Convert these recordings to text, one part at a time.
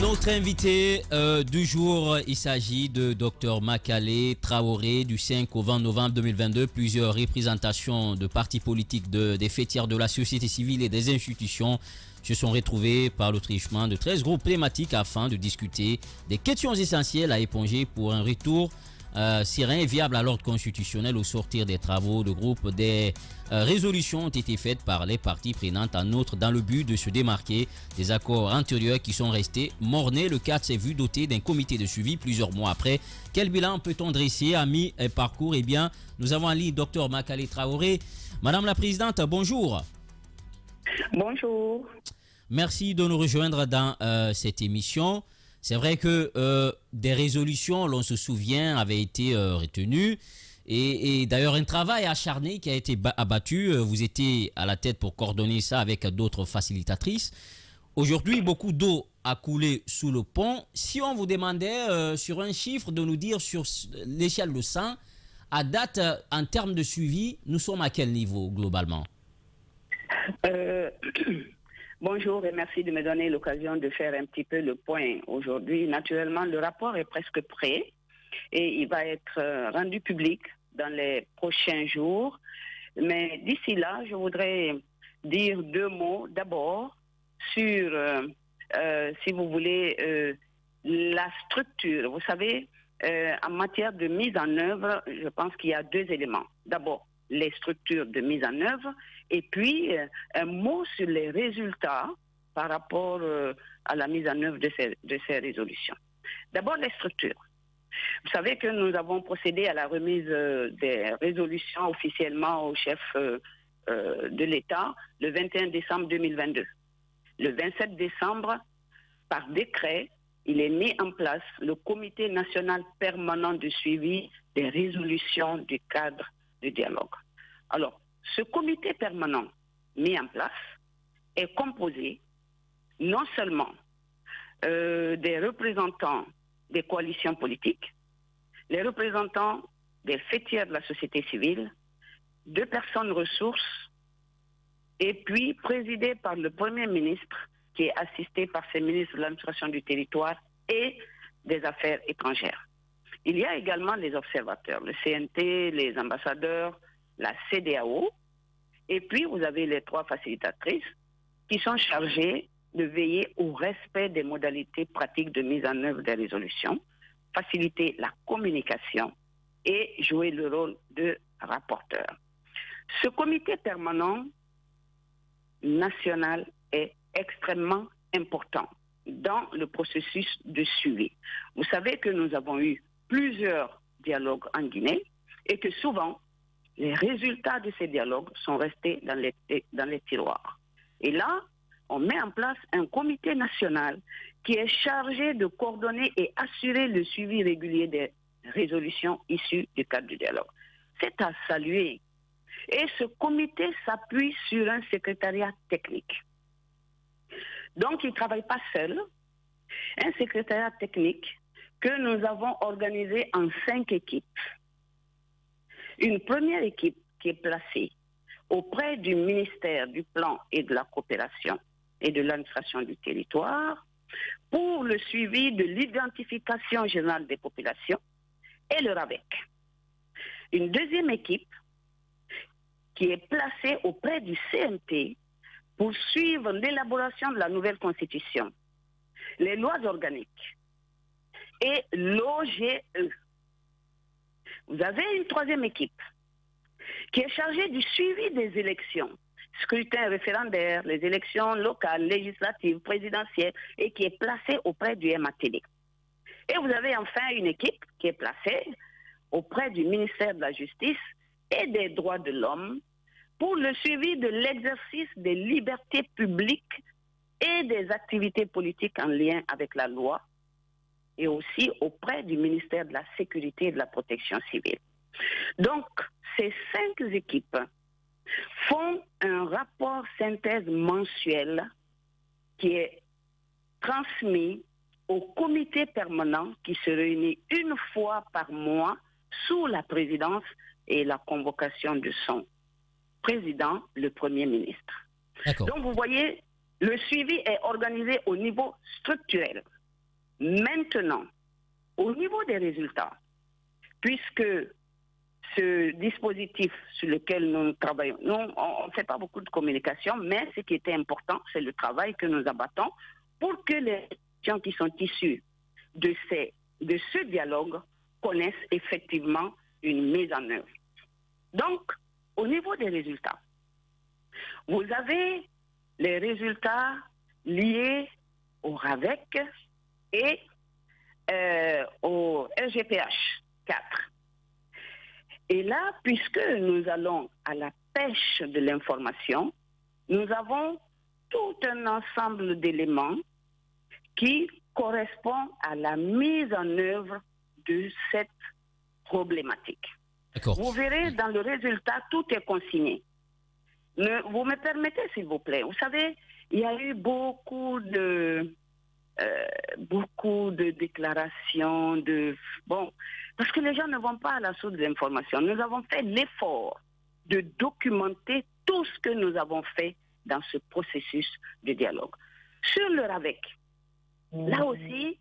Notre invité du jour, il s'agit de Dr Makale Traoré. Du 5 au 20 novembre 2022, plusieurs représentations de partis politiques, des fêtières de la société civile et des institutions se sont retrouvées par le truchement de 13 groupes thématiques afin de discuter des questions essentielles à éponger pour un retour serein et viable à l'ordre constitutionnel. Au sortir des travaux de groupe, des résolutions ont été faites par les parties prenantes, en outre dans le but de se démarquer des accords antérieurs qui sont restés mornés. Le cadre s'est vu doté d'un comité de suivi plusieurs mois après. Quel bilan peut-on dresser à mi-parcours? Eh bien, nous avons en ligne Dr Makale Traoré. Madame la Présidente, bonjour. Bonjour. Merci de nous rejoindre dans cette émission. C'est vrai que des résolutions, l'on se souvient, avaient été retenues. Et d'ailleurs, un travail acharné qui a été abattu. Vous étiez à la tête pour coordonner ça avec d'autres facilitatrices. Aujourd'hui, beaucoup d'eau a coulé sous le pont. Si on vous demandait sur un chiffre de nous dire sur l'échelle de 100, à date, en termes de suivi, nous sommes à quel niveau globalement? Bonjour et merci de me donner l'occasion de faire un petit peu le point aujourd'hui. Naturellement, le rapport est presque prêt et il va être rendu public dans les prochains jours. Mais d'ici là, je voudrais dire deux mots d'abord sur, si vous voulez, la structure. Vous savez, en matière de mise en œuvre, je pense qu'il y a deux éléments. D'abord, les structures de mise en œuvre, et puis un mot sur les résultats par rapport à la mise en œuvre de ces résolutions. D'abord, les structures. Vous savez que nous avons procédé à la remise des résolutions officiellement au chef de l'État le 21 décembre 2022. Le 27 décembre, par décret, il est mis en place le Comité national permanent de suivi des résolutions du cadre de dialogue. Alors, ce comité permanent mis en place est composé non seulement des représentants des coalitions politiques, les représentants des fêtières de la société civile, de personnes ressources, et puis présidé par le Premier ministre, qui est assisté par ses ministres de l'administration du territoire et des affaires étrangères. Il y a également les observateurs, le CNT, les ambassadeurs, la CEDEAO, et puis vous avez les trois facilitatrices qui sont chargées de veiller au respect des modalités pratiques de mise en œuvre des résolutions, faciliter la communication et jouer le rôle de rapporteur. Ce comité permanent national est extrêmement important dans le processus de suivi. Vous savez que nous avons eu plusieurs dialogues en Guinée et que souvent, les résultats de ces dialogues sont restés dans les tiroirs. Et là, on met en place un comité national qui est chargé de coordonner et assurer le suivi régulier des résolutions issues du cadre du dialogue. C'est à saluer. Et ce comité s'appuie sur un secrétariat technique. Donc, il ne travaille pas seul. Un secrétariat technique que nous avons organisé en 5 équipes. Une première équipe qui est placée auprès du ministère du Plan et de la Coopération et de l'administration du territoire pour le suivi de l'identification générale des populations et le RAVEC. Une deuxième équipe qui est placée auprès du CNT pour suivre l'élaboration de la nouvelle constitution, les lois organiques et l'OGE. Vous avez une troisième équipe qui est chargée du suivi des élections, scrutins référendaires, les élections locales, législatives, présidentielles, et qui est placée auprès du MATD. Et vous avez enfin une équipe qui est placée auprès du ministère de la Justice et des droits de l'homme pour le suivi de l'exercice des libertés publiques et des activités politiques en lien avec la loi, et aussi auprès du ministère de la Sécurité et de la Protection civile. Donc, ces 5 équipes font un rapport synthèse mensuel qui est transmis au comité permanent qui se réunit une fois par mois sous la présidence et la convocation de son président, le Premier ministre. Donc, vous voyez, le suivi est organisé au niveau structurel. Maintenant, au niveau des résultats, puisque ce dispositif sur lequel nous travaillons, nous, on ne fait pas beaucoup de communication, mais ce qui était important, c'est le travail que nous abattons pour que les gens qui sont issus de ce dialogue connaissent effectivement une mise en œuvre. Donc, au niveau des résultats, vous avez les résultats liés au RAVEC et au RGPH 4. Et là, puisque nous allons à la pêche de l'information, nous avons tout un ensemble d'éléments qui correspondent à la mise en œuvre de cette problématique. Vous verrez dans le résultat, tout est consigné. Vous me permettez, s'il vous plaît. Vous savez, il y a eu beaucoup de déclarations, parce que les gens ne vont pas à la source de l'information. Nous avons fait l'effort de documenter tout ce que nous avons fait dans ce processus de dialogue. Sur le RAVEC, là aussi...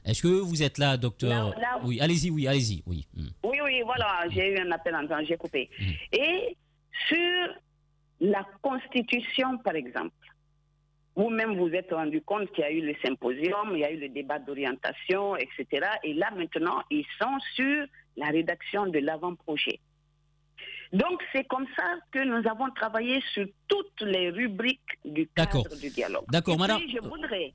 Est-ce que vous êtes là, docteur? Oui, allez-y, oui, allez-y. Oui, oui, voilà, j'ai eu un appel en temps, j'ai coupé. Et sur la Constitution, par exemple, vous-même vous êtes rendu compte qu'il y a eu le symposium, il y a eu le débat d'orientation, etc. Et là, maintenant, ils sont sur la rédaction de l'avant-projet. Donc, c'est comme ça que nous avons travaillé sur toutes les rubriques du cadre du dialogue. D'accord, madame. Je voudrais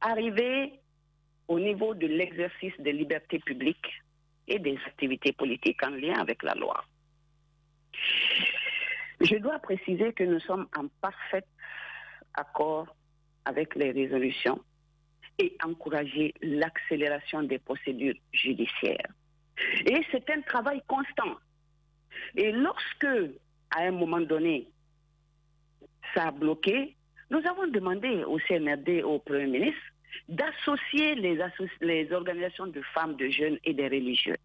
arriver au niveau de l'exercice des libertés publiques et des activités politiques en lien avec la loi. Je dois préciser que nous sommes en parfait accord avec les résolutions et encourager l'accélération des procédures judiciaires. Et c'est un travail constant. Et lorsque, à un moment donné, ça a bloqué, nous avons demandé au CNRD, au Premier ministre, d'associer les organisations de femmes, de jeunes et des religieux.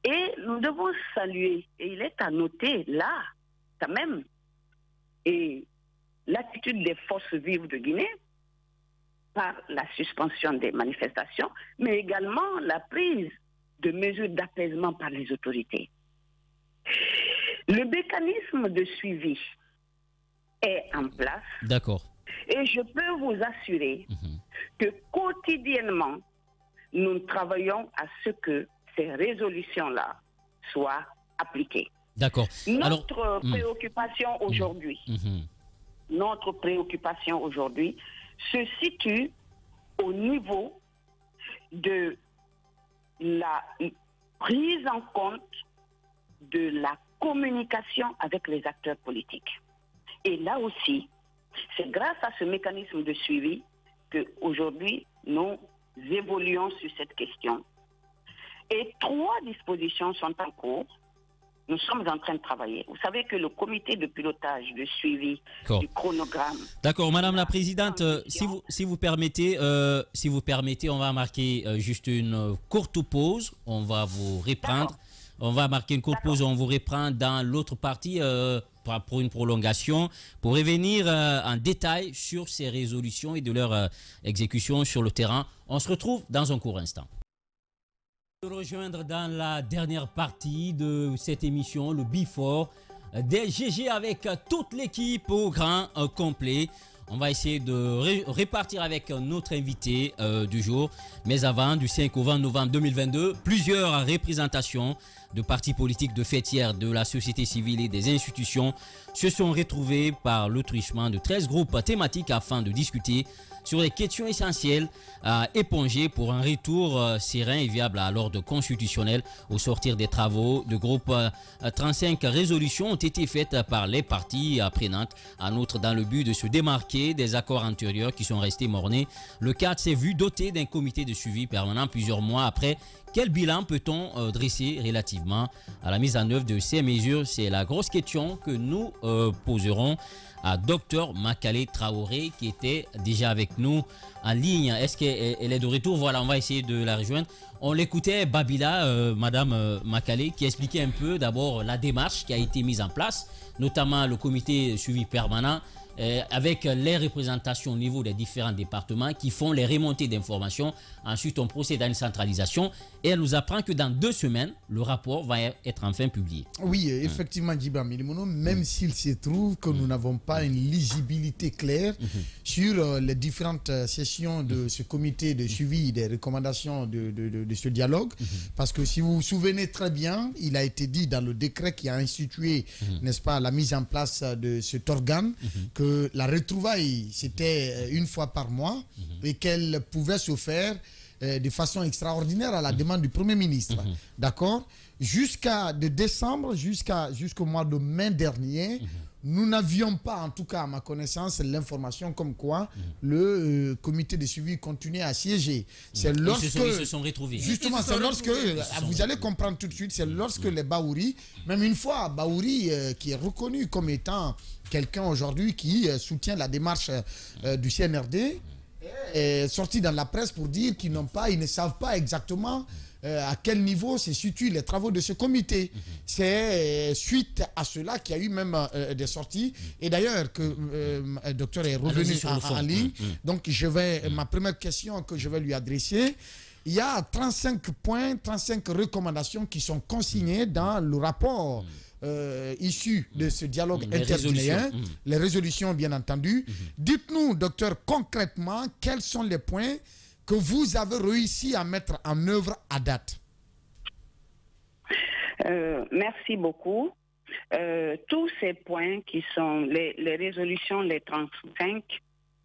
Et nous devons saluer, et il est à noter là, quand même, et l'attitude des forces vives de Guinée par la suspension des manifestations, mais également la prise de mesures d'apaisement par les autorités. Le mécanisme de suivi est en place. D'accord. Et je peux vous assurer que quotidiennement, nous travaillons à ce que ces résolutions-là soient appliquées. D'accord. Notre préoccupation aujourd'hui, se situe au niveau de la prise en compte de la communication avec les acteurs politiques. Et là aussi, c'est grâce à ce mécanisme de suivi qu'aujourd'hui, nous évoluons sur cette question. Et 3 dispositions sont en cours. Nous sommes en train de travailler. Vous savez que le comité de pilotage, de suivi du chronogramme... D'accord, Madame la Présidente, si vous permettez, on va marquer juste une courte pause. On va vous reprendre. On va marquer une courte pause. On vous reprend dans l'autre partie pour une prolongation, pour revenir en détail sur ces résolutions et de leur exécution sur le terrain. On se retrouve dans un court instant. Rejoindre dans la dernière partie de cette émission, le Before des GG avec toute l'équipe au grand complet. On va essayer de répartir avec notre invité du jour. Mais avant, du 5 au 20 novembre 2022, plusieurs représentations de partis politiques, de fêtières, de la société civile et des institutions se sont retrouvées par le truchement de 13 groupes thématiques afin de discuter sur les questions essentielles à éponger pour un retour serein et viable à l'ordre constitutionnel. Au sortir des travaux, de groupe 35 résolutions ont été faites par les parties prenantes. En outre, dans le but de se démarquer des accords antérieurs qui sont restés mornés, le cadre s'est vu doté d'un comité de suivi permanent plusieurs mois après. Quel bilan peut-on dresser relativement à la mise en œuvre de ces mesures? C'est la grosse question que nous poserons à Dr Makale Traoré qui était déjà avec nous en ligne. Est-ce qu'elle est de retour? Voilà, on va essayer de la rejoindre. On l'écoutait, Babila, Madame Makale, qui expliquait un peu d'abord la démarche qui a été mise en place, notamment le comité suivi permanent, avec les représentations au niveau des différents départements qui font les remontées d'informations. Ensuite, on procède à une centralisation et elle nous apprend que dans 2 semaines, le rapport va être enfin publié. Oui, effectivement, Djibril Milimono, même s'il se trouve que nous n'avons pas une lisibilité claire sur les différentes sessions de ce comité de suivi des recommandations de ce dialogue, parce que si vous vous souvenez très bien, il a été dit dans le décret qui a institué, n'est-ce pas, la mise en place de cet organe, que la retrouvaille, c'était une fois par mois et qu'elle pouvait se faire de façon extraordinaire à la demande du Premier ministre. D'accord? Jusqu'à de décembre, jusqu'au mois de mai dernier, nous n'avions pas, en tout cas à ma connaissance, l'information comme quoi le comité de suivi continuait à siéger. C'est lorsque... Ils se sont retrouvés. Justement, c'est lorsque... Vous allez comprendre tout de suite, c'est lorsque les Baouri, même une fois, Baouri, qui est reconnu comme étant quelqu'un aujourd'hui qui soutient la démarche du CNRD, est sorti dans la presse pour dire qu'ils ne savent pas exactement à quel niveau se situent les travaux de ce comité. C'est suite à cela qu'il y a eu même des sorties. Et d'ailleurs, que le docteur est revenu en ligne. Donc, ma première question que je vais lui adresser, il y a 35 points, 35 recommandations qui sont consignées dans le rapport issus de ce dialogue interguinéen, les résolutions bien entendu. Dites-nous, docteur, concrètement, quels sont les points que vous avez réussi à mettre en œuvre à date? Merci beaucoup. Tous ces points qui sont les résolutions, les 35,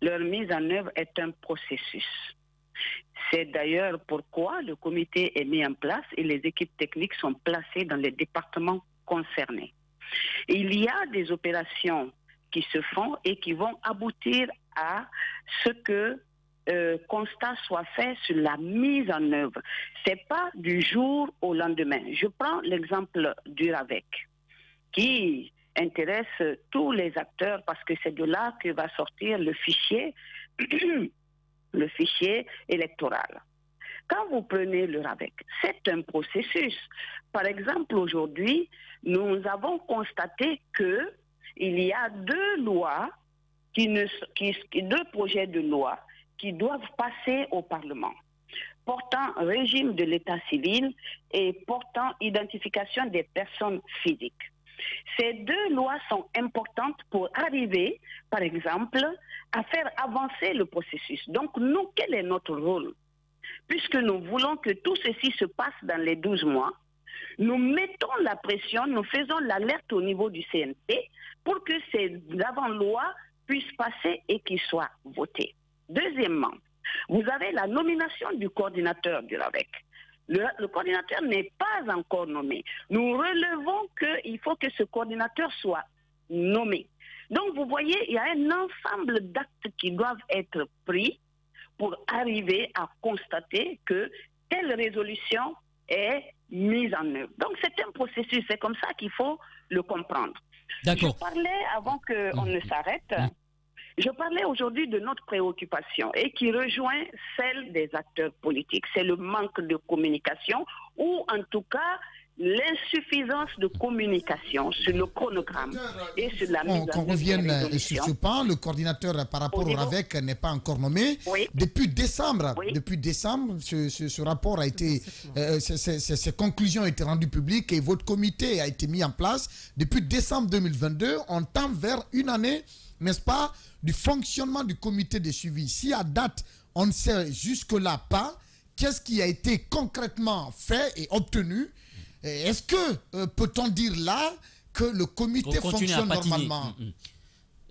leur mise en œuvre est un processus. C'est d'ailleurs pourquoi le comité est mis en place et les équipes techniques sont placées dans les départements concernés. Il y a des opérations qui se font et qui vont aboutir à ce que constat soit fait sur la mise en œuvre. C'est pas du jour au lendemain. Je prends l'exemple du RAVEC, qui intéresse tous les acteurs parce que c'est de là que va sortir le fichier, le fichier électoral. Quand vous prenez le RAVEC, c'est un processus. Par exemple, aujourd'hui, nous avons constaté que il y a 2 lois, deux projets de loi qui doivent passer au Parlement, portant régime de l'état civil et portant identification des personnes physiques. Ces 2 lois sont importantes pour arriver, par exemple, à faire avancer le processus. Donc, nous, quel est notre rôle? Puisque nous voulons que tout ceci se passe dans les 12 mois, nous mettons la pression, nous faisons l'alerte au niveau du CNP pour que ces avant-lois puissent passer et qu'ils soient votés. Deuxièmement, vous avez la nomination du coordinateur du RAVEC. Le coordinateur n'est pas encore nommé. Nous relevons qu'il faut que ce coordinateur soit nommé. Donc, vous voyez, il y a un ensemble d'actes qui doivent être pris pour arriver à constater que telle résolution est mise en œuvre. Donc, c'est un processus. C'est comme ça qu'il faut le comprendre. D'accord. Je parlais, avant qu'on ne s'arrête, je parlais aujourd'hui de notre préoccupation et qui rejoint celle des acteurs politiques. C'est le manque de communication ou en tout cas l'insuffisance de communication sur le chronogramme et sur la mise en œuvre. Qu'on revienne sur ce point, le coordinateur par rapport au RAVEC n'est pas encore nommé. Oui. Depuis décembre, ce rapport a été, ces conclusions ont été rendues publiques et votre comité a été mis en place. Depuis décembre 2022, on tend vers une année, n'est-ce pas, du fonctionnement du comité de suivi. Si à date, on ne sait jusque-là pas, qu'est-ce qui a été concrètement fait et obtenu? Est-ce que, peut-on dire là, que le comité fonctionne normalement?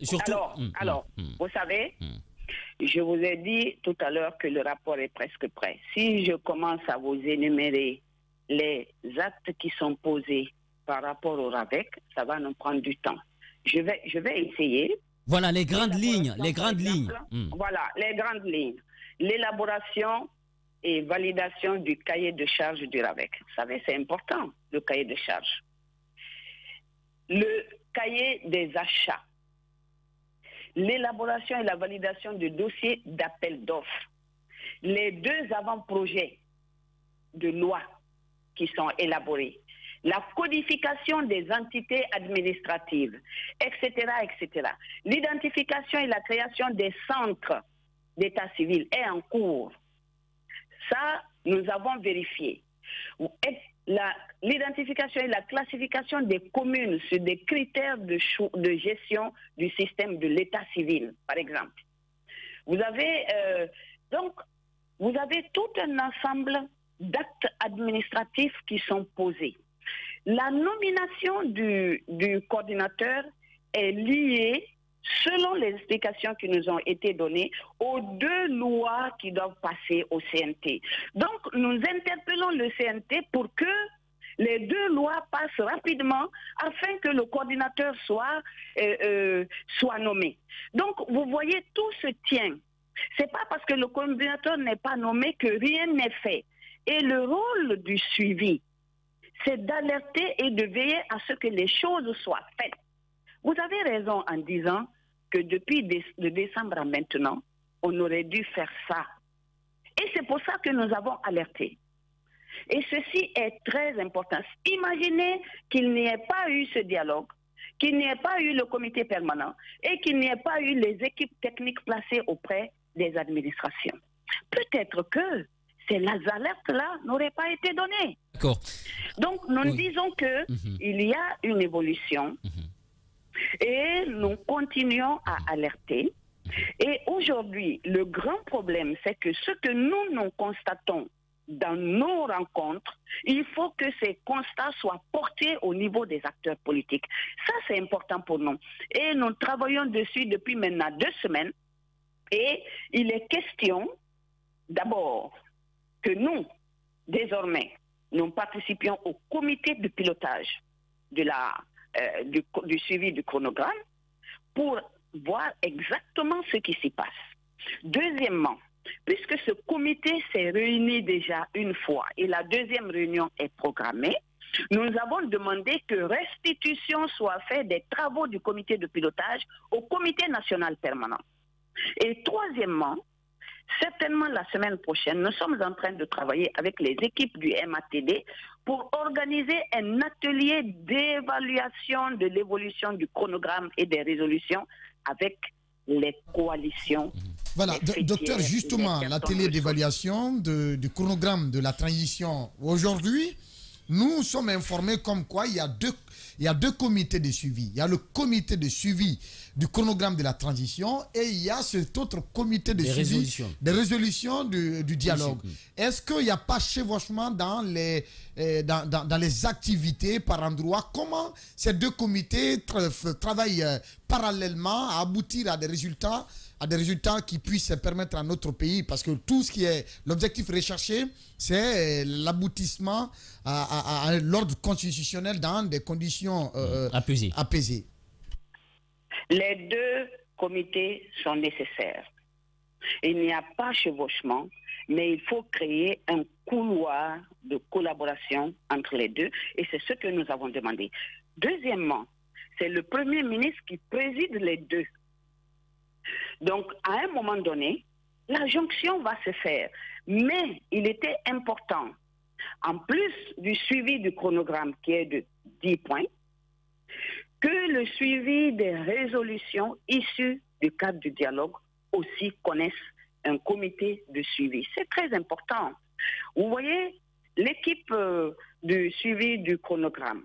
Surtout, alors, vous savez, je vous ai dit tout à l'heure que le rapport est presque prêt. Si je commence à vous énumérer les actes qui sont posés par rapport au RAVEC, ça va nous prendre du temps. Je vais essayer. Voilà les grandes lignes, Voilà, les grandes lignes. L'élaboration et validation du cahier de charge du RAVEC. Vous savez, c'est important, le cahier de charge. Le cahier des achats. L'élaboration et la validation du dossier d'appel d'offres. Les 2 avant-projets de loi qui sont élaborées, la codification des entités administratives, etc., etc. L'identification et la création des centres d'état civil est en cours. Ça, nous avons vérifié. L'identification et la classification des communes sur des critères de gestion du système de l'état civil, par exemple. Vous avez tout un ensemble d'actes administratifs qui sont posés. La nomination du coordinateur est liée, selon les explications qui nous ont été données, aux 2 lois qui doivent passer au CNT. Donc, nous interpellons le CNT pour que les 2 lois passent rapidement afin que le coordinateur soit nommé. Donc, vous voyez, tout se tient. Ce n'est pas parce que le coordinateur n'est pas nommé que rien n'est fait. Et le rôle du suivi, c'est d'alerter et de veiller à ce que les choses soient faites. Vous avez raison en disant que depuis de décembre à maintenant, on aurait dû faire ça. Et c'est pour ça que nous avons alerté. Et ceci est très important. Imaginez qu'il n'y ait pas eu ce dialogue, qu'il n'y ait pas eu le comité permanent et qu'il n'y ait pas eu les équipes techniques placées auprès des administrations. Peut-être que ces alertes-là n'auraient pas été données. D'accord. Donc, nous disons qu'il y a une évolution et nous continuons à alerter. Et aujourd'hui, le grand problème, c'est que ce que nous constatons dans nos rencontres, il faut que ces constats soient portés au niveau des acteurs politiques. Ça, c'est important pour nous. Et nous travaillons dessus depuis maintenant 2 semaines. Et il est question, d'abord, que nous, désormais, nous participions au comité de pilotage du suivi du chronogramme pour voir exactement ce qui s'y passe. Deuxièmement, puisque ce comité s'est réuni déjà une fois et la 2e réunion est programmée, nous avons demandé que restitution soit faite des travaux du comité de pilotage au comité national permanent. Et troisièmement, certainement la semaine prochaine, nous sommes en train de travailler avec les équipes du MATD pour organiser un atelier d'évaluation de l'évolution du chronogramme et des résolutions avec les coalitions. Voilà, docteur, justement, l'atelier d'évaluation du chronogramme de la transition. Aujourd'hui, nous sommes informés comme quoi il y a deux comités de suivi. Il y a le comité de suivi du chronogramme de la transition et il y a cet autre comité de suivi des résolutions du dialogue. Est-ce qu'il n'y a pas chevauchement dans les activités par endroit? Comment ces 2 comités travaillent parallèlement à aboutir à des résultats qui puissent permettre à notre pays, parce que tout ce qui est l'objectif recherché, c'est l'aboutissement à l'ordre constitutionnel dans des conditions apaisées. Les 2 comités sont nécessaires. Il n'y a pas chevauchement, mais il faut créer un couloir de collaboration entre les 2, et c'est ce que nous avons demandé. Deuxièmement, c'est le Premier ministre qui préside les 2. Donc, à un moment donné, la jonction va se faire. Mais il était important, en plus du suivi du chronogramme qui est de 10 points, que le suivi des résolutions issues du cadre du dialogue aussi connaissent un comité de suivi. C'est très important. Vous voyez, l'équipe du suivi du chronogramme,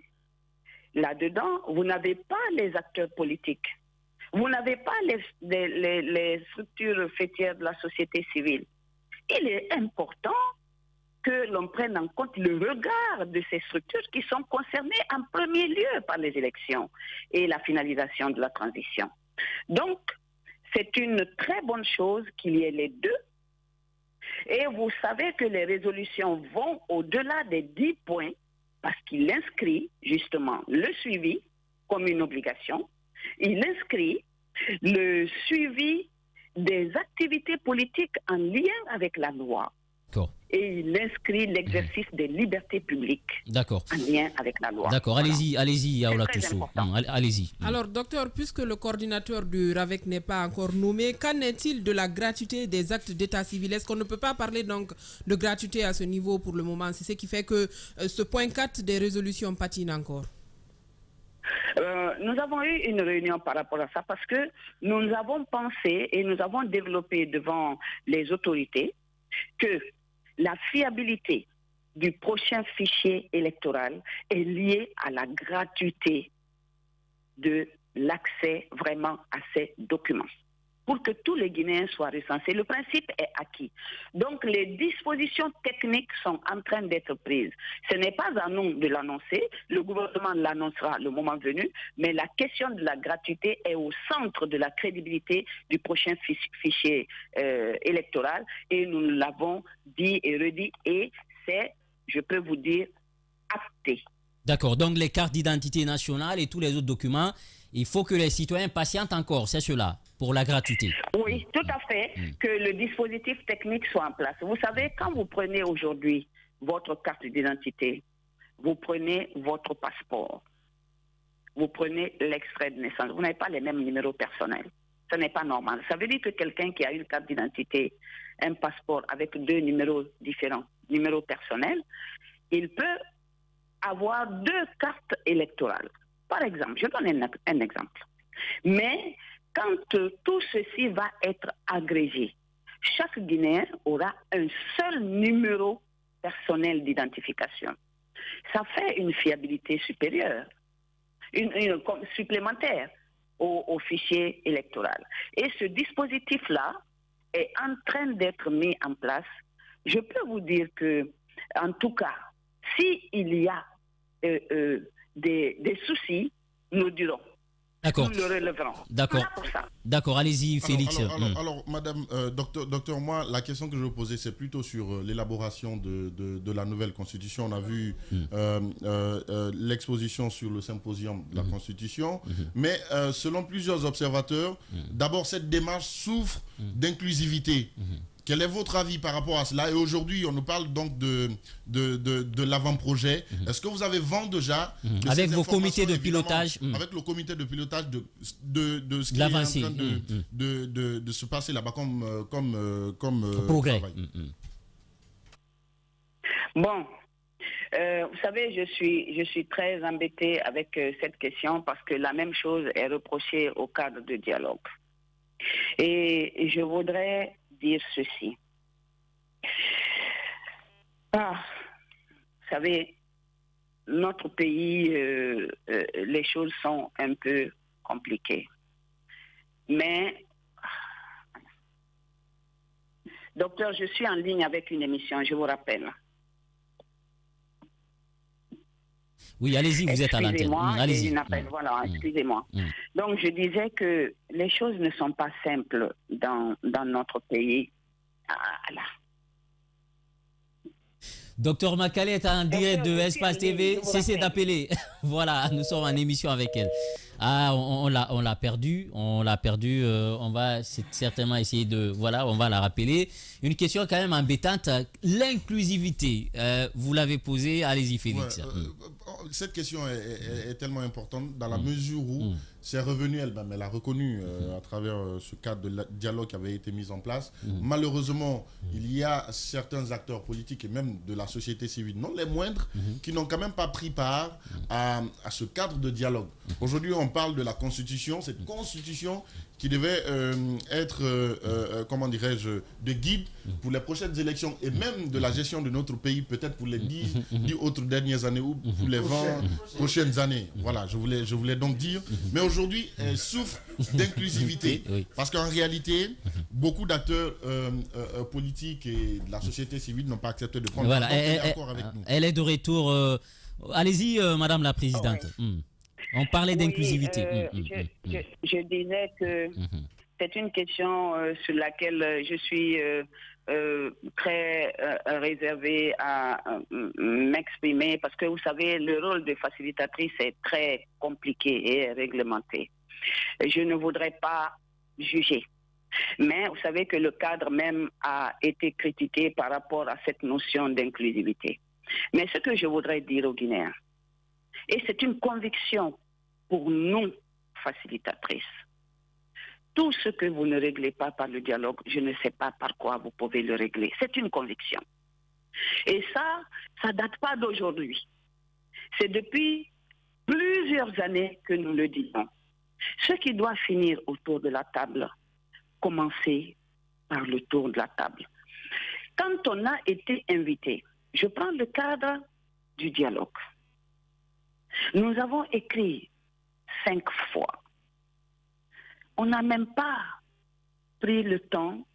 là-dedans, vous n'avez pas les acteurs politiques. Vous n'avez pas les structures fêtières de la société civile. Il est important que l'on prenne en compte le regard de ces structures qui sont concernées en premier lieu par les élections et la finalisation de la transition. Donc, c'est une très bonne chose qu'il y ait les 2. Et vous savez que les résolutions vont au-delà des 10 points parce qu'il inscrit justement le suivi comme une obligation. Il inscrit le suivi des activités politiques en lien avec la loi. Et il inscrit l'exercice des libertés publiques en lien avec la loi. D'accord, allez-y, Yaoula Tousso. Allez-y. Alors, docteur, puisque le coordinateur du RAVEC n'est pas encore nommé, qu'en est-il de la gratuité des actes d'état civil? Est-ce qu'on ne peut pas parler donc de gratuité à ce niveau pour le moment? C'est ce qui fait que ce point 4 des résolutions patine encore. Nous avons eu une réunion par rapport à ça parce que nous avons pensé et nous avons développé devant les autorités que la fiabilité du prochain fichier électoral est liée à la gratuité de l'accès vraiment à ces documents, pour que tous les Guinéens soient recensés. Le principe est acquis. Donc, les dispositions techniques sont en train d'être prises. Ce n'est pas à nous de l'annoncer. Le gouvernement l'annoncera le moment venu. Mais la question de la gratuité est au centre de la crédibilité du prochain fichier électoral. Et nous l'avons dit et redit. Et c'est, je peux vous dire, acté. D'accord. Donc, les cartes d'identité nationale et tous les autres documents, il faut que les citoyens patientent encore. C'est cela, pour la gratuité. Oui, tout à fait, que le dispositif technique soit en place. Vous savez, quand vous prenez aujourd'hui votre carte d'identité, vous prenez votre passeport, vous prenez l'extrait de naissance, vous n'avez pas les mêmes numéros personnels. Ce n'est pas normal. Ça veut dire que quelqu'un qui a une carte d'identité, un passeport avec deux numéros différents, numéros personnels, il peut avoir deux cartes électorales. Par exemple, je donne un exemple. Mais quand tout ceci va être agrégé, chaque Guinéen aura un seul numéro personnel d'identification. Ça fait une fiabilité supérieure, supplémentaire au fichier électoral. Et ce dispositif-là est en train d'être mis en place. Je peux vous dire que, en tout cas, s'il y a des soucis, nous dirons. D'accord. Nous le relèverons. D'accord. D'accord, allez-y, Félix. Alors, madame, docteur, moi, la question que je veux poser, c'est plutôt sur l'élaboration de la nouvelle constitution. On a vu l'exposition sur le symposium de la constitution. Mais selon plusieurs observateurs, d'abord, cette démarche souffre d'inclusivité. Quel est votre avis par rapport à cela? Et aujourd'hui, on nous parle donc de l'avant-projet. Est-ce que vous avez vent déjà avec vos comités de pilotage, avec le comité de pilotage de ce qui est en train de se passer là-bas comme progrès travail. Bon, vous savez, je suis très embêtée avec cette question parce que la même chose est reprochée au cadre de dialogue. Et je voudrais dire ceci. Vous savez, notre pays, les choses sont un peu compliquées. Mais, docteur, je suis en ligne avec une émission, je vous rappelle. Oui, allez-y, vous êtes à l'antenne. Allez-y. Voilà, excusez-moi. Donc, je disais que les choses ne sont pas simples dans notre pays. Docteur Makale est en direct de Espace TV. Cessez d'appeler. Voilà, nous sommes en émission avec elle. On l'a perdu. On va certainement essayer on va la rappeler. Une question quand même embêtante. L'inclusivité, vous l'avez posée. Allez-y, Félix. Cette question est tellement importante dans la mesure où c'est revenu elle-même. Elle a reconnu à travers ce cadre de dialogue qui avait été mis en place. Malheureusement, il y a certains acteurs politiques et même de la société civile, non les moindres, qui n'ont quand même pas pris part à ce cadre de dialogue. Aujourd'hui, on parle de la Constitution, cette Constitution qui devait être, comment dirais-je, de guide pour les prochaines élections et même de la gestion de notre pays, peut-être pour les 10 autres dernières années ou pour les 20 prochaines années. Voilà, je voulais donc dire. Mais aujourd'hui, elle souffre d'inclusivité parce qu'en réalité, beaucoup d'acteurs politiques et de la société civile n'ont pas accepté de prendre part. Elle est de retour. Allez-y, Madame la Présidente. On parlait d'inclusivité. Je disais que c'est une question sur laquelle je suis très réservée à m'exprimer parce que vous savez, le rôle de facilitatrice est très compliqué et réglementé. Je ne voudrais pas juger. Mais vous savez que le cadre même a été critiqué par rapport à cette notion d'inclusivité. Mais ce que je voudrais dire aux Guinéens, et c'est une conviction pour nous, facilitatrices, tout ce que vous ne réglez pas par le dialogue, je ne sais pas par quoi vous pouvez le régler. C'est une conviction. Et ça ne date pas d'aujourd'hui. C'est depuis plusieurs années que nous le disons. Ce qui doit finir autour de la table, commencer par le tour de la table. Quand on a été invité, je prends le cadre du dialogue. Nous avons écrit 5 fois. On n'a même pas pris le temps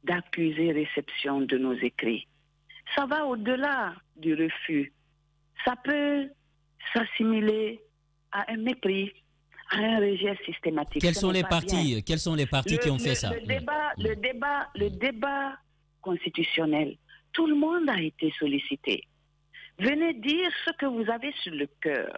d'accuser réception de nos écrits. Ça va au-delà du refus. Ça peut s'assimiler à un mépris, à un rejet systématique. Quels sont les partis qui ont fait ça? Le débat constitutionnel, tout le monde a été sollicité. Venez dire ce que vous avez sur le cœur.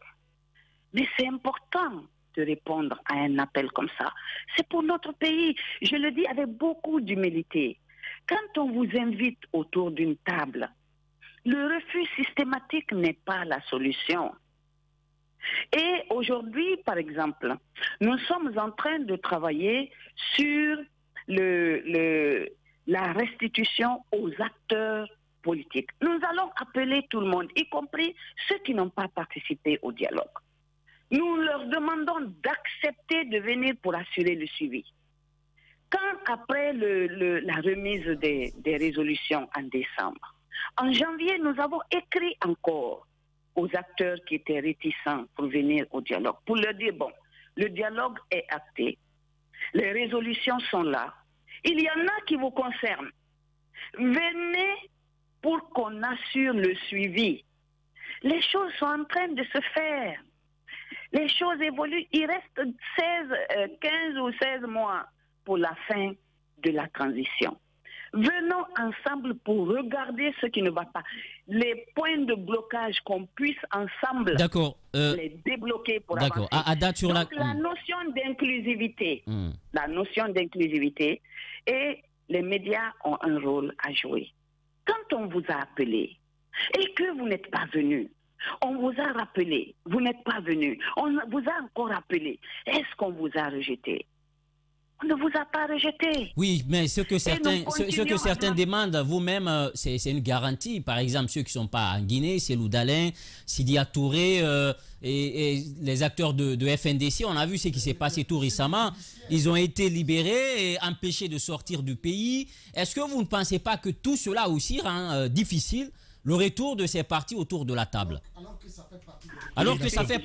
Mais c'est important de répondre à un appel comme ça. C'est pour notre pays. Je le dis avec beaucoup d'humilité. Quand on vous invite autour d'une table, le refus systématique n'est pas la solution. Et aujourd'hui, par exemple, nous sommes en train de travailler sur la restitution aux acteurs politiques. Nous allons appeler tout le monde, y compris ceux qui n'ont pas participé au dialogue. Nous leur demandons d'accepter de venir pour assurer le suivi. Quand après la remise des résolutions en décembre, en janvier, nous avons écrit encore aux acteurs qui étaient réticents pour venir au dialogue, pour leur dire, bon, le dialogue est acté, les résolutions sont là, il y en a qui vous concernent. Venez pour qu'on assure le suivi. Les choses sont en train de se faire. Les choses évoluent. Il reste 15 ou 16 mois pour la fin de la transition. Venons ensemble pour regarder ce qui ne va pas. Les points de blocage, qu'on puisse ensemble les débloquer pour avancer. À date sur Donc, la notion d'inclusivité, et les médias ont un rôle à jouer. Quand on vous a appelé et que vous n'êtes pas venu, on vous a rappelé, vous n'êtes pas venu, on vous a encore appelé, est-ce qu'on vous a rejeté? On ne vous a pas rejeté. Oui, mais ce que certains demandent vous-même, c'est une garantie. Par exemple, ceux qui ne sont pas en Guinée, c'est Loudalin, Sidia Touré et les acteurs de FNDC. On a vu ce qui s'est passé tout récemment. Ils ont été libérés et empêchés de sortir du pays. Est-ce que vous ne pensez pas que tout cela aussi rend difficile le retour de ces partis autour de la table? Alors que ça fait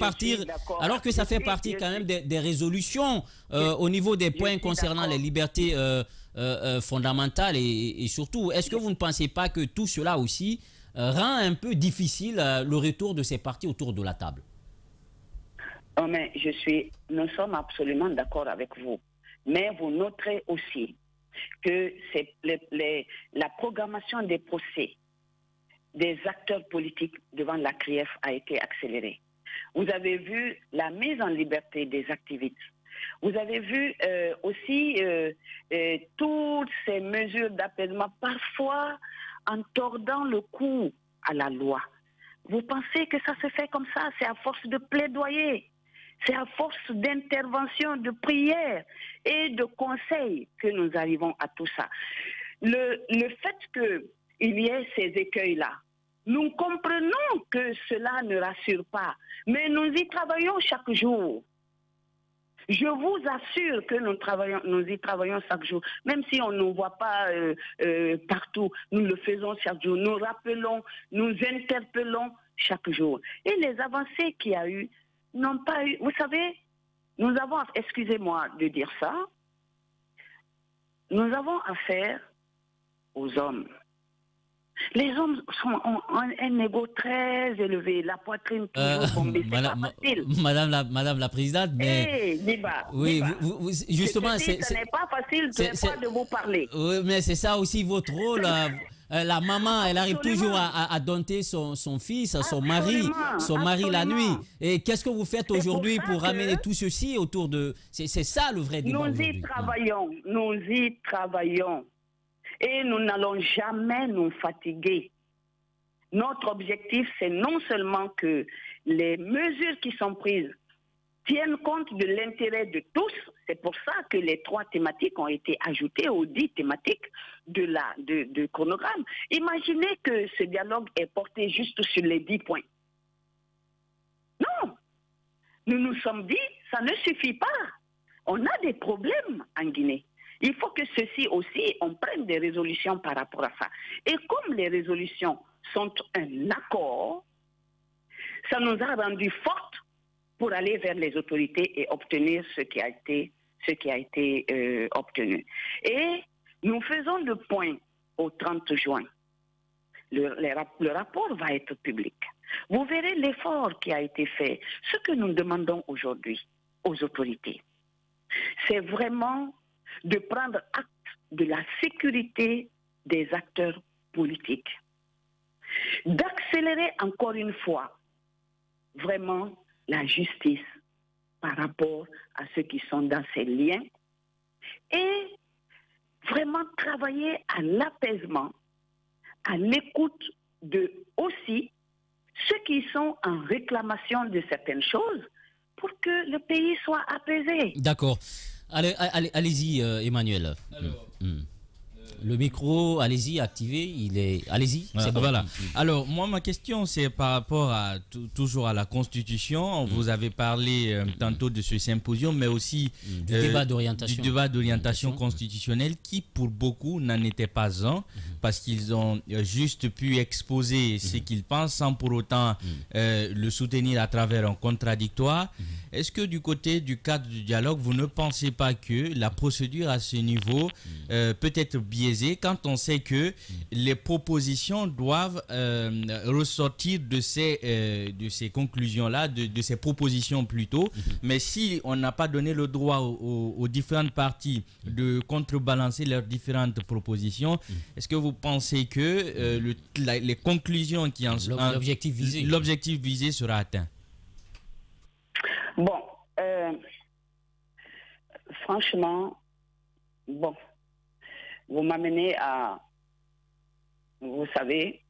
partie quand même des résolutions au niveau des points concernant les libertés fondamentales et surtout, est-ce que vous ne pensez pas que tout cela aussi rend un peu difficile le retour de ces partis autour de la table? Oh, mais nous sommes absolument d'accord avec vous. Mais vous noterez aussi que la programmation des procès des acteurs politiques devant la CRIEF a été accélérée. Vous avez vu la mise en liberté des activistes. Vous avez vu aussi toutes ces mesures d'apaisement, parfois en tordant le cou à la loi. Vous pensez que ça se fait comme ça? C'est à force de plaidoyer, c'est à force d'intervention, de prière et de conseils que nous arrivons à tout ça. Le fait qu'il y ait ces écueils-là, nous comprenons que cela ne rassure pas, mais nous y travaillons chaque jour. Je vous assure que nous y travaillons chaque jour, même si on ne nous voit pas partout, nous le faisons chaque jour, nous rappelons, nous interpellons chaque jour. Et les avancées qu'il y a eu n'ont pas eu, vous savez, nous avons, excusez-moi de dire ça, nous avons affaire aux hommes. Les hommes ont un ego très élevé, la poitrine toujours bombée, c'est pas facile. Madame la présidente, mais... Oui, justement... Ce n'est pas facile de vous parler. Oui, mais c'est ça aussi votre rôle. la maman, elle arrive toujours à dompter son fils, son mari la nuit. Et qu'est-ce que vous faites aujourd'hui pour ramener tout ceci autour de... C'est ça le vrai débat aujourd'hui. Nous y travaillons. Et nous n'allons jamais nous fatiguer. Notre objectif, c'est non seulement que les mesures qui sont prises tiennent compte de l'intérêt de tous. C'est pour ça que les 3 thématiques ont été ajoutées aux 10 thématiques de chronogramme. Imaginez que ce dialogue est porté juste sur les 10 points. Non. Nous nous sommes dit, ça ne suffit pas. On a des problèmes en Guinée. Il faut que ceci aussi, on prenne des résolutions par rapport à ça. Et comme les résolutions sont un accord, ça nous a rendu fortes pour aller vers les autorités et obtenir ce qui a été obtenu. Et nous faisons le point au 30 juin. Le rapport va être public. Vous verrez l'effort qui a été fait. Ce que nous demandons aujourd'hui aux autorités, c'est vraiment de prendre acte de la sécurité des acteurs politiques, d'accélérer encore une fois vraiment la justice par rapport à ceux qui sont dans ces liens et vraiment travailler à l'apaisement, à l'écoute de aussi ceux qui sont en réclamation de certaines choses pour que le pays soit apaisé. D'accord. Allez-y, Emmanuel. Alors, le micro, allez-y, activez, il est... Allez-y, c'est bon. Voilà. Alors, moi, ma question, c'est par rapport à toujours à la Constitution. Vous avez parlé tantôt de ce symposium, mais aussi du débat d'orientation constitutionnelle qui, pour beaucoup, n'en était pas un, parce qu'ils ont juste pu exposer ce qu'ils pensent sans pour autant le soutenir à travers un contradictoire. Est-ce que du côté du cadre du dialogue, vous ne pensez pas que la procédure à ce niveau peut être biaisée quand on sait que les propositions doivent ressortir de ces conclusions-là, de ces propositions plutôt. Mais si on n'a pas donné le droit aux différentes parties de contrebalancer leurs différentes propositions, est-ce que vous pensez que les conclusions qui en sont... L'objectif visé sera atteint? Bon, franchement, bon, vous m'amenez à, vous savez,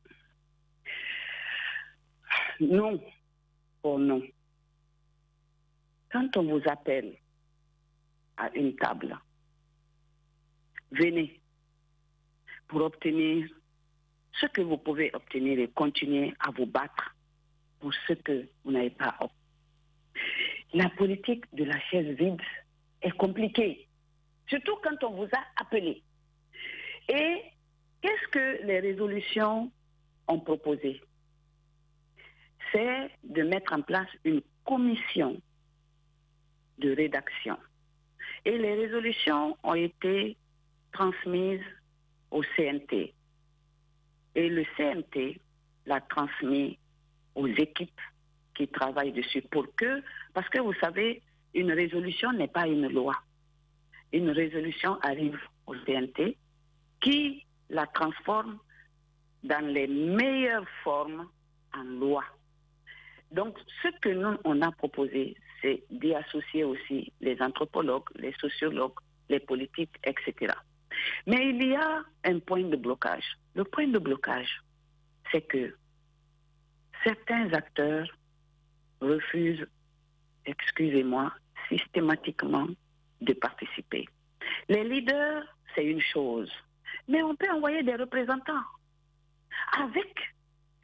non, pour non. Quand on vous appelle à une table, venez pour obtenir ce que vous pouvez obtenir et continuer à vous battre pour ce que vous n'avez pas obtenu. La politique de la chaise vide est compliquée, surtout quand on vous a appelé. Et qu'est-ce que les résolutions ont proposé? C'est de mettre en place une commission de rédaction. Et les résolutions ont été transmises au CNT. Et le CNT l'a transmis aux équipes qui travaillent dessus parce que vous savez, une résolution n'est pas une loi. Une résolution arrive au CNT qui la transforme dans les meilleures formes en loi. Donc, ce que nous, on a proposé, c'est d'y associer aussi les anthropologues, les sociologues, les politiques, etc. Mais il y a un point de blocage. Le point de blocage, c'est que certains acteurs refusent, excusez-moi, systématiquement de participer. Les leaders, c'est une chose, mais on peut envoyer des représentants avec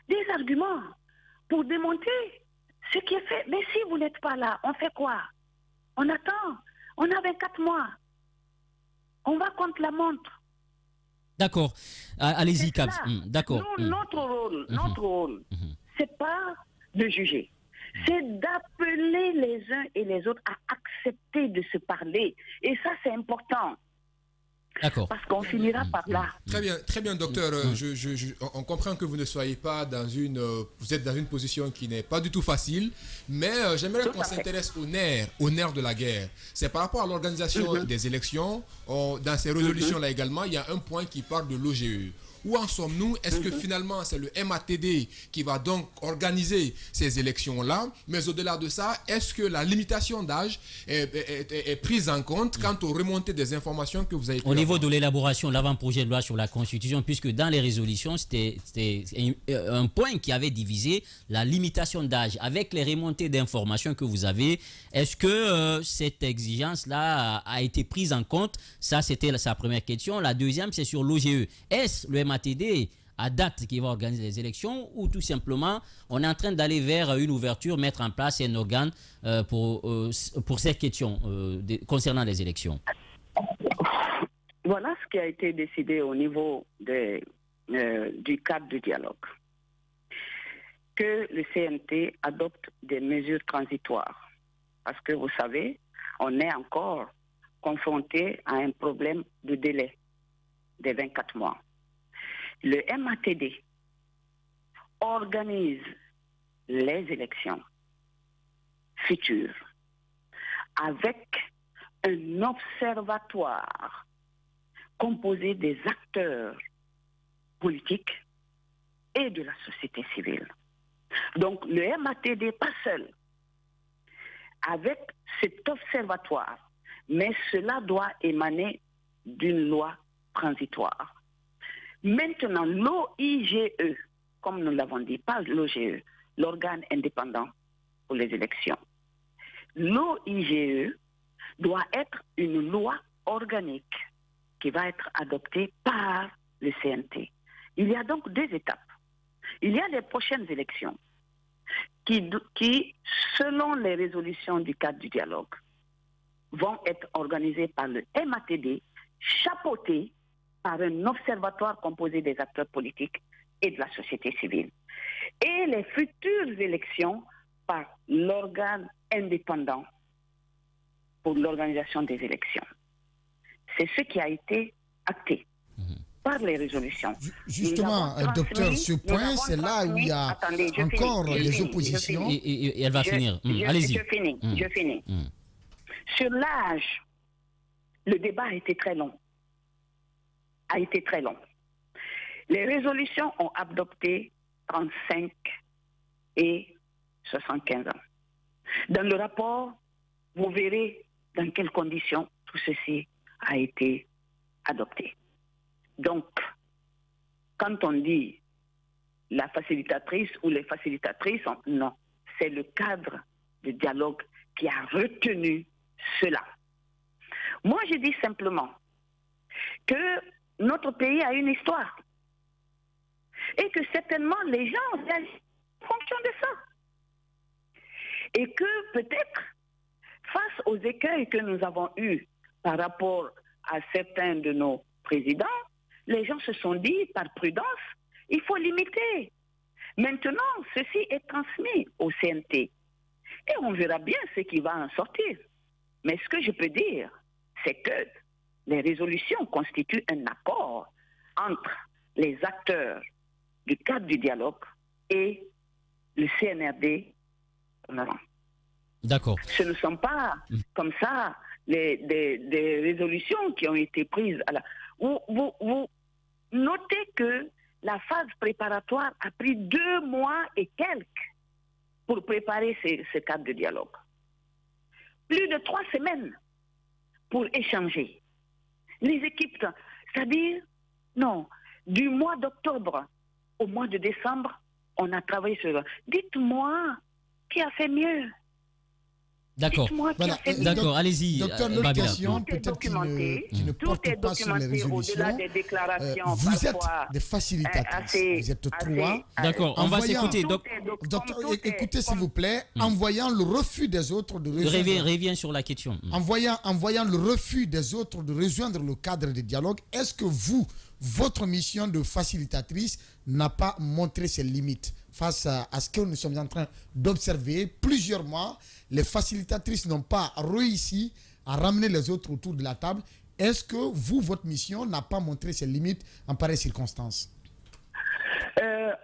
des arguments pour démontrer ce qui est fait. Mais si vous n'êtes pas là, on fait quoi? On attend. On a 24 mois. On va contre la montre. D'accord. Allez-y, Kabs. D'accord. Notre rôle, c'est pas de juger. C'est d'appeler les uns et les autres à accepter de se parler. Et ça, c'est important. D'accord. Parce qu'on finira par là. Très bien, docteur. On comprend que vous ne soyez pas vous êtes dans une position qui n'est pas du tout facile, mais j'aimerais qu'on s'intéresse au nerf de la guerre. C'est par rapport à l'organisation des élections. Dans ces résolutions-là également, il y a un point qui parle de l'OGE. Où en sommes-nous? Est-ce que finalement c'est le MATD qui va donc organiser ces élections-là? Mais au-delà de ça, est-ce que la limitation d'âge est prise en compte quant aux remontées des informations que vous avez pu Au niveau avoir? de l'élaboration de l'avant-projet de loi sur la Constitution, puisque dans les résolutions, c'était un point qui avait divisé la limitation d'âge. Avec les remontées d'informations que vous avez, est-ce que cette exigence-là a été prise en compte? Ça, c'était sa première question. La deuxième, c'est sur l'OGE. Est-ce le MATD à date qui va organiser les élections ou tout simplement on est en train d'aller vers une ouverture, mettre en place un organe pour cette question concernant les élections? Voilà ce qui a été décidé au niveau du cadre de dialogue. Que le CNT adopte des mesures transitoires. Parce que vous savez, on est encore confronté à un problème de délai des 24 mois. Le MATD organise les élections futures avec un observatoire composé des acteurs politiques et de la société civile. Donc le MATD pas seul, avec cet observatoire, mais cela doit émaner d'une loi transitoire. Maintenant, l'OIGE, comme nous l'avons dit, pas l'OGE, l'organe indépendant pour les élections. L'OIGE doit être une loi organique qui va être adoptée par le CNT. Il y a donc deux étapes. Il y a les prochaines élections qui, selon les résolutions du cadre du dialogue, vont être organisées par le MATD, chapeautées par un observatoire composé des acteurs politiques et de la société civile. Et les futures élections par l'organe indépendant pour l'organisation des élections. C'est ce qui a été acté par les résolutions. Justement, docteur, ce point, c'est là où il y a encore les oppositions. Et elle va finir. Allez-y. Je finis. Sur l'âge, le débat a été très long. Les résolutions ont adopté 35 et 75 ans. Dans le rapport, vous verrez dans quelles conditions tout ceci a été adopté. Donc, quand on dit la facilitatrice ou les facilitatrices, non, c'est le cadre de dialogue qui a retenu cela. Moi, je dis simplement que notre pays a une histoire et que certainement les gens réagissent en fonction de ça. Et que peut-être, face aux écueils que nous avons eus par rapport à certains de nos présidents, les gens se sont dit, par prudence, il faut limiter. Maintenant, ceci est transmis au CNT. Et on verra bien ce qui va en sortir. Mais ce que je peux dire, c'est que les résolutions constituent un accord entre les acteurs du cadre du dialogue et le CNRD. D'accord. Ce ne sont pas comme ça des résolutions qui ont été prises. Vous notez que la phase préparatoire a pris 2 mois et quelques pour préparer ce cadre de dialogue. Plus de 3 semaines pour échanger. Les équipes, c'est-à-dire, non, du mois d'octobre au mois de décembre, on a travaillé sur... Dites-moi qui a fait mieux. D'accord. Voilà. D'accord, allez-y. Docteur, notre question, peut-être qui ne porte pas sur les résolutions. Vous êtes des facilitatrices. Vous êtes 3. D'accord, on va s'écouter. Docteur, écoutez s'il vous plaît, en voyant le refus des autres de rejoindre... Reviens sur la question. En voyant le refus des autres de rejoindre le cadre de dialogue, est-ce que votre mission de facilitatrice n'a pas montré ses limites face à ce que nous sommes en train d'observer plusieurs mois? Les facilitatrices n'ont pas réussi à ramener les autres autour de la table. Est-ce que votre mission n'a pas montré ses limites en pareilles circonstances?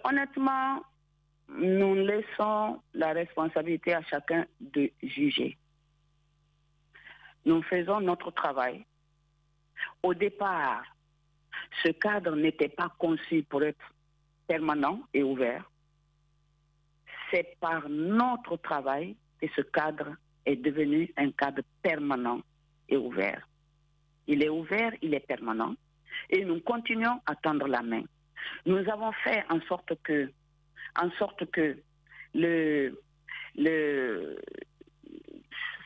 Honnêtement, nous laissons la responsabilité à chacun de juger. Nous faisons notre travail. Au départ, Ce cadre n'était pas conçu pour être permanent et ouvert. C'est par notre travail que ce cadre est devenu un cadre permanent et ouvert. Il est ouvert, il est permanent, et nous continuons à tendre la main. Nous avons fait en sorte que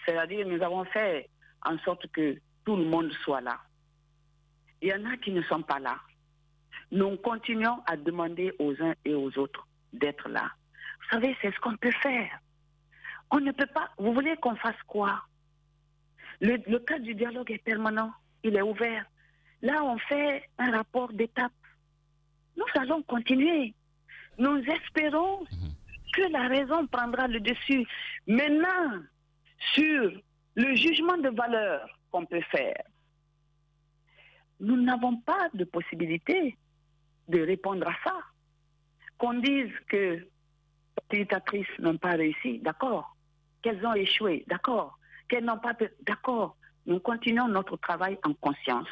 c'est-à-dire nous avons fait en sorte que tout le monde soit là. Il y en a qui ne sont pas là. Nous continuons à demander aux uns et aux autres d'être là. Vous savez, c'est ce qu'on peut faire. On ne peut pas... Vous voulez qu'on fasse quoi? Le cadre du dialogue est permanent, il est ouvert. Là, on fait un rapport d'étape. Nous allons continuer. Nous espérons que la raison prendra le dessus. Maintenant, sur le jugement de valeur qu'on peut faire, nous n'avons pas de possibilité de répondre à ça. Qu'on dise que les facilitatrices n'ont pas réussi, d'accord. Qu'elles ont échoué, d'accord. Qu'elles n'ont pas... D'accord. Nous continuons notre travail en conscience.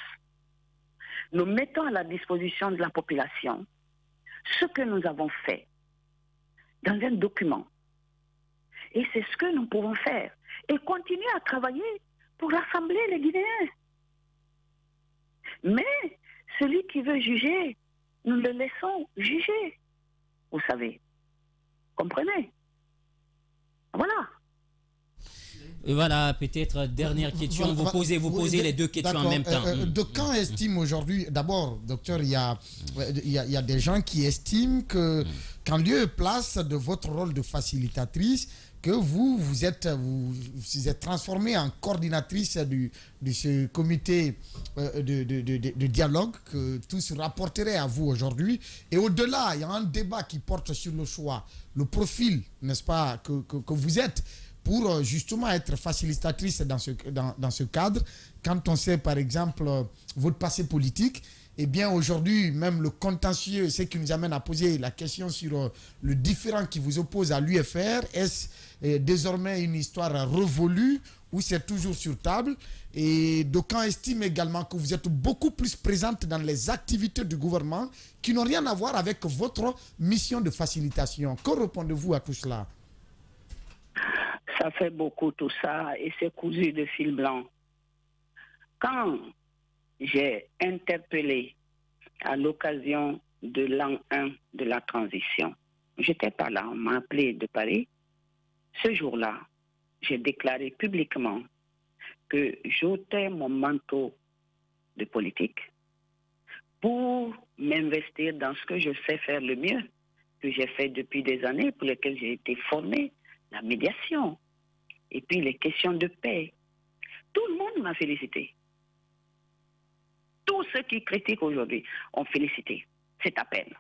Nous mettons à la disposition de la population ce que nous avons fait dans un document. Et c'est ce que nous pouvons faire. Et continuer à travailler pour rassembler les Guinéens. Mais celui qui veut juger, nous le laissons juger. Vous savez. Comprenez? Voilà. Et voilà, peut-être dernière question. Vous posez les deux questions en même temps. D'aucuns estiment aujourd'hui, d'abord, docteur, il y a des gens qui estiment que, qu'en lieu et place de votre rôle de facilitatrice, que vous êtes transformée en coordinatrice de ce comité de dialogue, que tout se rapporterait à vous aujourd'hui. Et au-delà, il y a un débat qui porte sur le choix, le profil, n'est-ce pas, que vous êtes, pour justement être facilitatrice dans ce cadre. Quand on sait par exemple votre passé politique, eh bien aujourd'hui même le contentieux, ce qui nous amène à poser la question sur le différend qui vous oppose à l'UFR, est-ce désormais une histoire révolue ou c'est toujours sur table? Et d'aucuns estiment également que vous êtes beaucoup plus présente dans les activités du gouvernement qui n'ont rien à voir avec votre mission de facilitation. Que répondez-vous à tout cela? Ça fait beaucoup tout ça et c'est cousu de fil blanc. Quand j'ai interpellé à l'occasion de l'an 1 de la transition, j'étais pas là, on m'a appelé de Paris. Ce jour-là, j'ai déclaré publiquement que j'ôtais mon manteau de politique pour m'investir dans ce que je sais faire le mieux, que j'ai fait depuis des années, pour lesquelles j'ai été formée, la médiation, et puis les questions de paix. Tout le monde m'a félicité. Tous ceux qui critiquent aujourd'hui ont félicité. C'est à peine.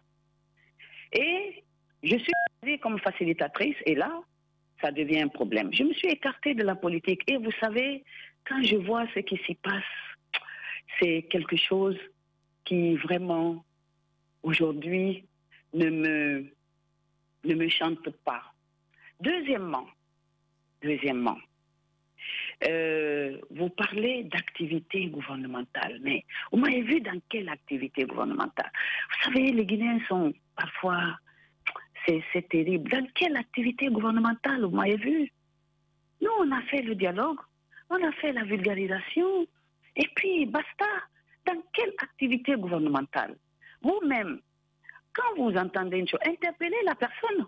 Et je suis arrivée comme facilitatrice, et là, ça devient un problème. Je me suis écartée de la politique. Et vous savez, quand je vois ce qui s'y passe, c'est quelque chose qui vraiment, aujourd'hui, ne me chante pas. Deuxièmement, vous parlez d'activité gouvernementale, mais vous m'avez vu dans quelle activité gouvernementale? Vous savez, les Guinéens sont parfois, c'est terrible. Dans quelle activité gouvernementale vous m'avez vu? Nous, on a fait le dialogue, on a fait la vulgarisation, et puis basta. Dans quelle activité gouvernementale? Vous-même, quand vous entendez une chose, interpellez la personne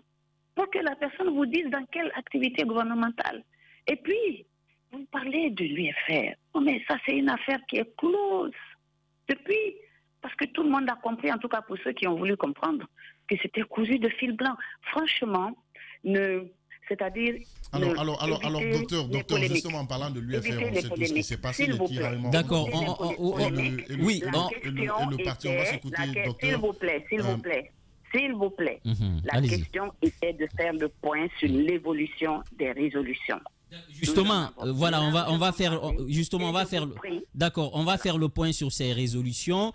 pour que la personne vous dise dans quelle activité gouvernementale. Et puis, vous parlez de l'UFR. Oh, mais ça, c'est une affaire qui est close. Depuis, parce que tout le monde a compris, en tout cas pour ceux qui ont voulu comprendre, que c'était cousu de fil blanc. Franchement, c'est-à-dire... Alors, docteur, justement en parlant de l'UFR, on sait tout ce qui s'est passé, les tiraillements. D'accord, oui. Le parti, on va s'écouter, docteur. S'il vous plaît, la question était de faire le point sur l'évolution des résolutions. Justement, voilà, on va faire d'accord, on va faire le point sur ces résolutions,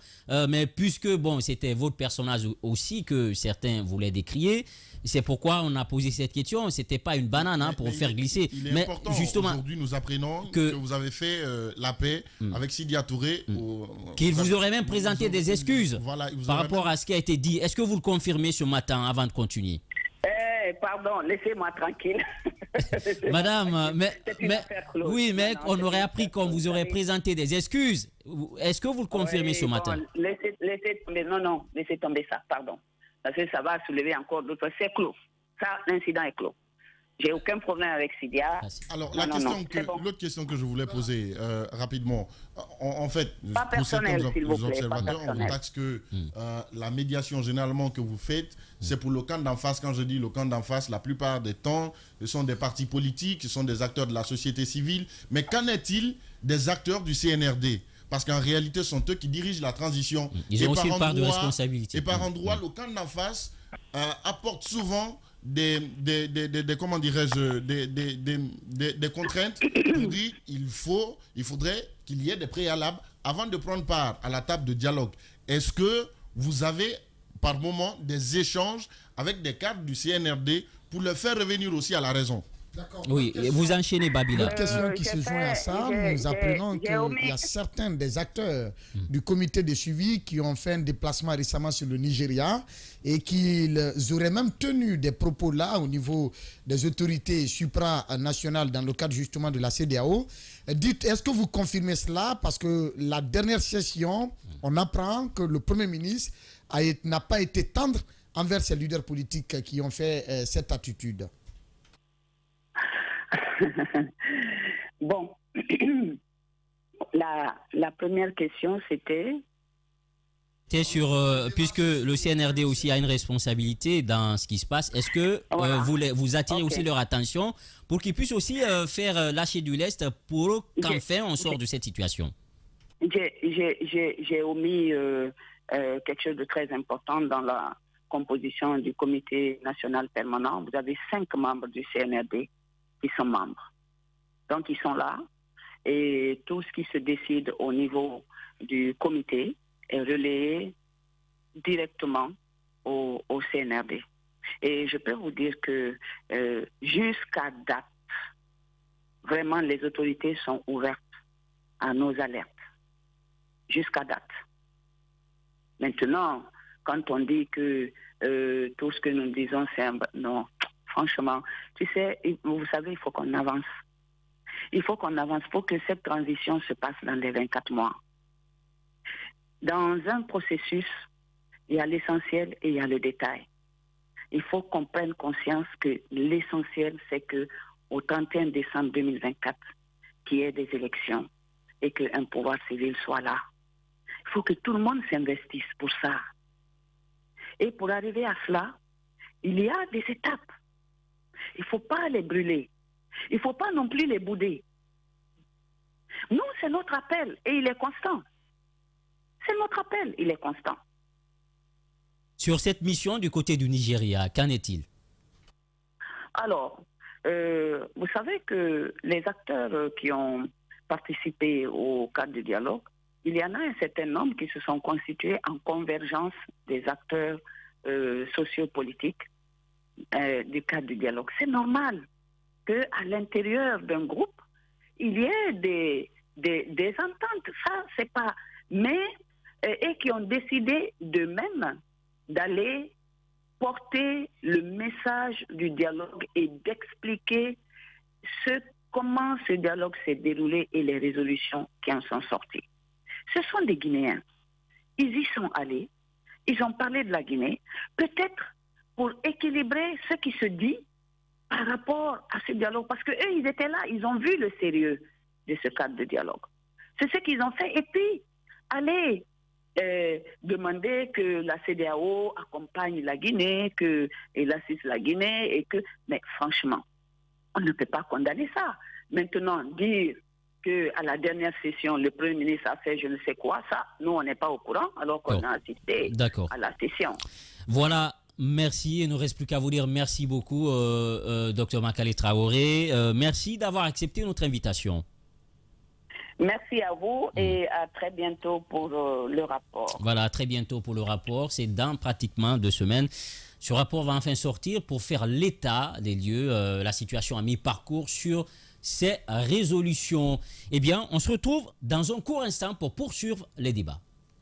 mais puisque bon, c'était votre personnage aussi que certains voulaient décrier, c'est pourquoi on a posé cette question. C'était pas une banane pour faire glisser. Il est important. Justement, aujourd'hui, nous apprenons que vous avez fait la paix avec Sidya Touré. Qu'il vous aurait même présenté des excuses par rapport à ce qui a été dit. Est-ce que vous le confirmez ce matin avant de continuer? Pardon, laissez-moi tranquille. Madame, mais on aurait appris qu'on vous aurait présenté des excuses. Est-ce que vous le confirmez ce matin? Laissez tomber, non, laissez tomber ça, pardon. Parce que ça va soulever encore d'autres. C'est clos. Ça, l'incident est clos. J'ai aucun problème avec Sidya. Alors, l'autre question que je voulais poser rapidement, en fait, pas personnel, s'il vous plaît, on vous taxe que la médiation généralement que vous faites, c'est pour le camp d'en face. Quand je dis le camp d'en face, la plupart des temps, ce sont des partis politiques, ce sont des acteurs de la société civile. Mais qu'en est-il des acteurs du CNRD? Parce qu'en réalité, ce sont eux qui dirigent la transition. Ils ont aussi une part de responsabilité. Et par endroit, le camp d'en face apporte souvent des contraintes pour dire il faudrait qu'il y ait des préalables avant de prendre part à la table de dialogue. Est-ce que vous avez par moment des échanges avec des cadres du CNRD pour le faire revenir aussi à la raison? Oui, vous enchaînez, Babila. L'autre question qui se joint à ça, nous apprenons qu'il y a certains des acteurs du comité de suivi qui ont fait un déplacement récemment sur le Nigeria et qu'ils auraient même tenu des propos là au niveau des autorités supranationales dans le cadre justement de la CEDEAO. Dites, est-ce que vous confirmez cela? Parce que la dernière session, on apprend que le Premier ministre n'a pas été tendre envers ces leaders politiques qui ont fait cette attitude. Bon, la première question, c'était sur, puisque le CNRD aussi a une responsabilité dans ce qui se passe, est-ce que vous attirez aussi leur attention pour qu'ils puissent aussi faire lâcher du lest pour qu'enfin on sorte de cette situation? J'ai omis quelque chose de très important dans la composition du comité national permanent. Vous avez 5 membres du CNRD qui sont membres. Donc, ils sont là et tout ce qui se décide au niveau du comité est relayé directement au CNRD. Et je peux vous dire que jusqu'à date, vraiment, les autorités sont ouvertes à nos alertes. Jusqu'à date. Maintenant, quand on dit que tout ce que nous disons, c'est un... Non. Franchement, tu sais, vous savez, il faut qu'on avance. Il faut qu'on avance pour que cette transition se passe dans les 24 mois. Dans un processus, il y a l'essentiel et il y a le détail. Il faut qu'on prenne conscience que l'essentiel, c'est qu'au 31 décembre 2024, qu'il y ait des élections et qu'un pouvoir civil soit là. Il faut que tout le monde s'investisse pour ça. Et pour arriver à cela, il y a des étapes. Il ne faut pas les brûler. Il ne faut pas non plus les bouder. Nous, c'est notre appel et il est constant. C'est notre appel, il est constant. Sur cette mission du côté du Nigeria, qu'en est-il? Alors, vous savez que les acteurs qui ont participé au cadre du dialogue, il y en a un certain nombre qui se sont constitués en convergence des acteurs sociopolitiques du cadre du dialogue. C'est normal qu'à l'intérieur d'un groupe, il y ait des ententes. Ça, c'est pas... Mais, et qui ont décidé d'eux-mêmes d'aller porter le message du dialogue et d'expliquer comment ce dialogue s'est déroulé et les résolutions qui en sont sorties. Ce sont des Guinéens. Ils y sont allés. Ils ont parlé de la Guinée. Peut-être pour équilibrer ce qui se dit par rapport à ce dialogue. Parce qu'eux, ils étaient là, ils ont vu le sérieux de ce cadre de dialogue. C'est ce qu'ils ont fait. Et puis, aller demander que la CEDEAO accompagne la Guinée, qu'elle assiste la Guinée, et que... Mais franchement, on ne peut pas condamner ça. Maintenant, dire qu'à la dernière session, le Premier ministre a fait je ne sais quoi, ça, nous, on n'est pas au courant, alors qu'on a assisté à la session. Voilà Merci, et il ne reste plus qu'à vous dire merci beaucoup, Dr Makale Traoré. Merci d'avoir accepté notre invitation. Merci à vous et à très bientôt pour le rapport. Voilà, à très bientôt pour le rapport. C'est dans pratiquement 2 semaines. Ce rapport va enfin sortir pour faire l'état des lieux, la situation à mi-parcours sur ces résolutions. Eh bien, on se retrouve dans un court instant pour poursuivre les débats.